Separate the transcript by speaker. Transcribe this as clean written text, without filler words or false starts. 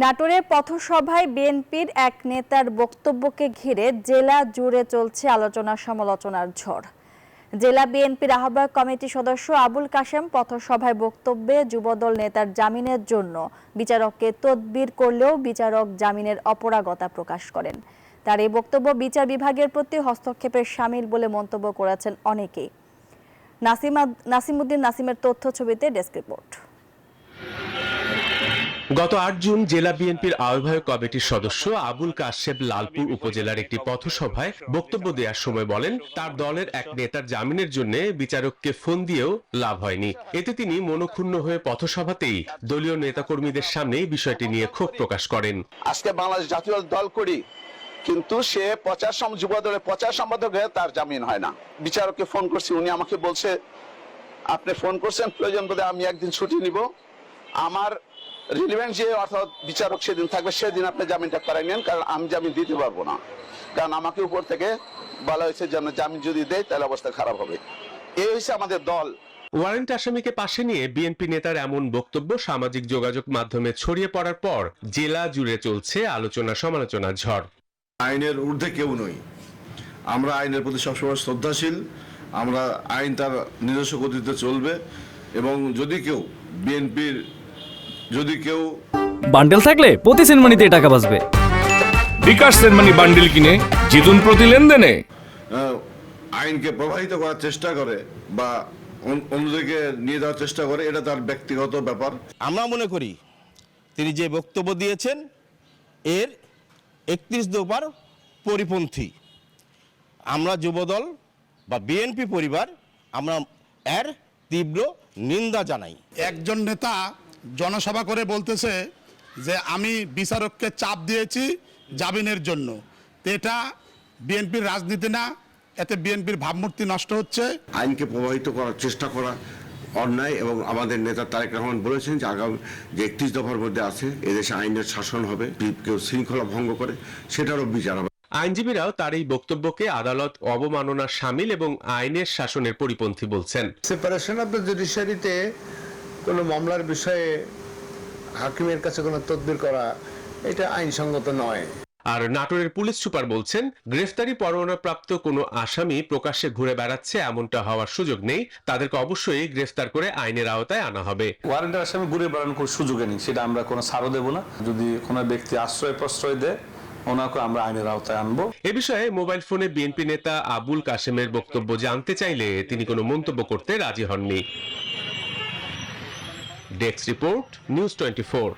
Speaker 1: নাটোরে পথসভায় বিএনপির এক নেতার বক্তব্যকে ঘিরে জেলা জুড়ে চলছে আলোচনা সমালোচনার ঝড়। জেলা বিএনপির আহ্বায়ক কমিটির সদস্য আবুল কাশেম পথসভায় বক্তব্যে যুবদল নেতার জামিনের জন্য বিচারককে তদবির করলেও বিচারক জামিনের অপরাগতা প্রকাশ করেন। তার এই বক্তব্য বিচার বিভাগের প্রতি হস্তক্ষেপের শামিল বলে মন্তব্য করেছেন অনেকেই। নাসিমউদ্দিন নাসিমের তথ্য ছবিতে ডেস্ক রিপোর্ট।
Speaker 2: গত ৮ জুন জেলা বিএনপির আহ্বায়ক কমিটির সদস্য আবুল কাশেম লালপুর উপজেলার একটি পথসভায় বক্তব্য দেওয়ার সময় বলেন, তার দলের এক নেতার জামিনের জন্য বিচারককে ফোন দিয়েও লাভ হয়নি। এতে তিনি মনক্ষুণ্ণ হয়ে পথসভাতেই দলীয় নেতাকর্মীদের সামনে বিষয়টি নিয়ে ক্ষোভ প্রকাশ করেন।
Speaker 3: আজকে বাংলাদেশ জাতীয় দল করি, কিন্তু সে যুব দলের প্রচার সম্পাদক হয়ে তার জামিন হয় না। বিচারককে ফোন করছি, উনি আমাকে বলছে আপনি ফোন করছেন, প্রয়োজন বোধে আমি একদিন ছুটি নিব, আমার রিলিভেন্ট যে অর্থাৎ বিচারক সেদিন থাকবে সেদিন আপনি জামিনটা করাই নেন, কারণ আমি জামিন দিতে পারবো না, কারণ আমাকে উপর থেকে বলা হয়েছে যেন জামিন যদি দেয় তাহলে অবস্থা খারাপ হবে। এই হচ্ছে আমাদের দল।
Speaker 2: ওয়ারেন্ট আসামিকে পাশে নিয়ে বিএনপি নেতার এমন বক্তব্য সামাজিক যোগাযোগ মাধ্যমে ছড়িয়ে পড়ার পর জেলা জুড়ে চলছে আলোচনা সমালোচনার ঝড়।
Speaker 4: আইনের ঊর্ধ্বে কেউ নই, আমরা আইনের প্রতি সবসময় শ্রদ্ধাশীল, আমরা আইন তার নিজস্ব গতিতে চলবে। এবং যদি কেউ বিএনপির
Speaker 5: বান্ডেল থাকলে প্রতি সেনমানিতে টাকা বাঁচবে।
Speaker 6: বিকাশ সেনমানি বান্ডেল কিনে জিতুন প্রতি লেনদেনে।
Speaker 4: আইনকে প্রভাবিত করার চেষ্টা করে বা অন্যদিকে নিয়ে যাওয়ার চেষ্টা করে, এটা তার ব্যক্তিগত ব্যাপার।
Speaker 7: আমরা মনে করি তিনি যে বক্তব্য দিয়েছেন এর 31 দফার পরিপন্থী। আমরা যুবদল বা বিএনপি পরিবার আমরা এর তীব্র নিন্দা জানাই।
Speaker 8: একজন নেতা জনসভা করে বলতেছে যে আমি বিচারককে চাপ দিয়েছি জামিনের জন্য। এটা বিএনপির রাজনীতি না, এতে বিএনপির ভাবমূর্তি নষ্ট হচ্ছে।
Speaker 4: আইনকে প্রভাবিত করার চেষ্টা করা অন্যায়, এবং আমাদের নেতা তারেক রহমান বলেছেন যে আগামী যে 31 দফার মধ্যে আছে এদেশে আইনের শাসন হবে, কেউ শৃঙ্খলা ভঙ্গ করে সেটারও বিচার হবে।
Speaker 2: আইনজীবীরাও তার এই বক্তব্যকে আদালত অবমাননার শামিল এবং আইনের শাসনের পরিপন্থী বলছেন।
Speaker 9: সেপারেশন অফ দ্য জুডিশিয়ারিতে কোনো মামলার বিষয়ে হাকিমের কাছে কোনো তদবির করা এটা আইনসঙ্গত নয়।
Speaker 2: আর নাটোরের পুলিশ সুপার বলছেন, গ্রেফতারি পরোয়ানাপ্রাপ্ত কোনো আসামি প্রকাশ্যে ঘুরে বেড়াচ্ছে এমনটা হওয়ার সুযোগ নেই, তাদেরকে অবশ্যই গ্রেফতার করে আইনের আওতায় আনা হবে।
Speaker 10: ওয়ারেন্টের আসামি ঘুরে বেড়ানোর কোনো সুযোগ নেই, সেটা আমরা কোনো ছাড়ও দেব না। যদি কোনো ব্যক্তি আশ্রয় প্রশ্রয় দেয় ওনাকে আমরা আইনের আওতায় আনবো।
Speaker 2: এ বিষয়ে মোবাইল ফোনে বিএনপি নেতা আবুল কাশেমের বক্তব্য জানতে চাইলে তিনি কোনো মন্তব্য করতে রাজি হননি। Desk report, news 24।